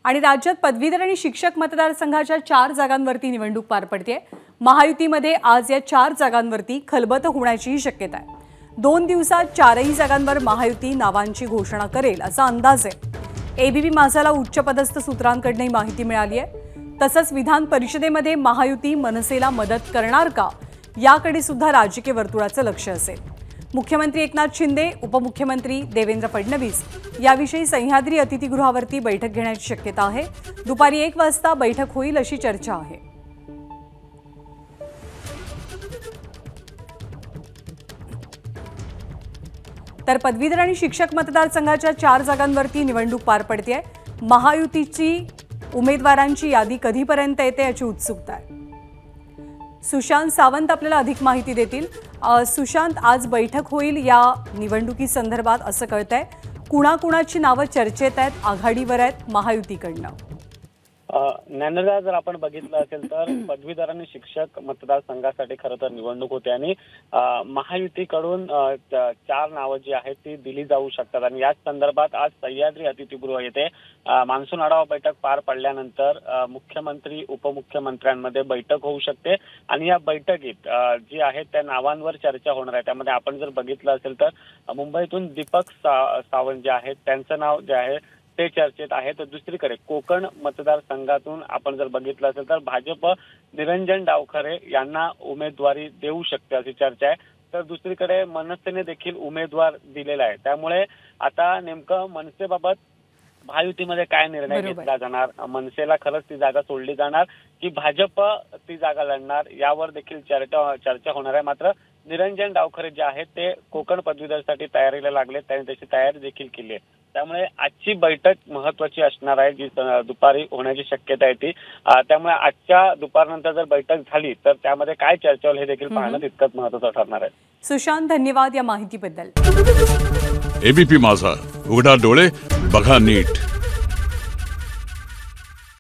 आणि राज्यात पदवीधर आणि शिक्षक मतदारसंघाच्या 4 जागांवरती निवडणूक पार पडते। महायुतीमध्ये आज या 4 जागांवरती खलबत होण्याची शक्यता आहे। 2 दिवसात 4ही जागांवर महायुती नावांची घोषणा करेल असा अंदाज आहे। एबीपी माझाला उच्चपदस्थ सूत्रांकडून माहिती मिळाली आहे। तसंच विधान परिषदेमध्ये महायुती मनसेला मदत करणार का याकडे सुद्धा राजकीय वर्तुळाचं लक्ष असेल। मुख्यमंत्री एकनाथ शिंदे, उपमुख्यमंत्री देवेंद्र फडणवीस याविषयी सह्याद्री अतिथीगृहावरती बैठक घेण्याची शक्यता आहे। दुपारी 1 वाजता बैठक होईल अशी चर्चा आहे। तर पदवीधर आणि शिक्षक मतदारसंघाच्या 4 जागांवरती निवडणूक पार पडते। महायुतीची उमेदवारांची यादी कधीपर्यंत येते याची उत्सुकता आहे। सुशांत सावंत आपल्याला अधिक माहिती देतील। सुशांत, आज बैठक होईल या निवडणुकी संदर्भात असं कळतंय। कुणाकुणाची नावं चर्चेत आहेत, आघाडीवर आहेत महायुतीकडनं? ज्ञानदा, जर आपण बघितलं असेल तर पदवीधर आणि शिक्षक मतदारसंघासाठी खरं तर निवडणूक होते आणि महायुतीकडून 4 नावं जी आहेत ती दिली जाऊ शकतात आणि याच संदर्भात आज सह्याद्री अतिथीगृह येथे मान्सून आढावा बैठक पार पडल्यानंतर मुख्यमंत्री उपमुख्यमंत्र्यांमध्ये बैठक होऊ शकते आणि या बैठकीत जी आहेत त्या नावांवर चर्चा होणार आहे। त्यामध्ये आपण जर बघितलं असेल तर मुंबईतून दीपक सावंत जे आहेत त्यांचं नाव जे आहे ते चर्चेत आहे। तर दुसरीकडे कोकण मतदारसंघातून आपण जर बघितलं असेल तर भाजप निरंजन डावखरे यांना उमेदवारी देऊ शकते अशी चर्चा आहे। तर दुसरीकडे मनसेने देखील उमेदवार दिलेला आहे। त्यामुळे आता नेमकं मनसेबाबत महायुतीमध्ये काय निर्णय घेतला जाणार, मनसेला खरंच ती जागा सोडली जाणार की भाजप ती जागा लढणार यावर देखील चर्चा होणार आहे। मात्र निरंजन डावखरे जे आहेत ते कोकण पदवीधरसाठी तयारीला लागले, त्यांनी त्याची तयारी देखील केली आहे। त्यामुळे आजची बैठक महत्त्वाची असणार आहे, जी दुपारी होण्याची शक्यता आहे ती। त्यामुळे आजच्या दुपारनंतर जर बैठक झाली तर त्यामध्ये काय चर्चा होईल हे देखील पाहणं तितकंच महत्त्वाचं ठरणार आहे। सुशांत, धन्यवाद या माहितीबद्दल। एबीपी माझा, उघडा डोळे बघा नीट।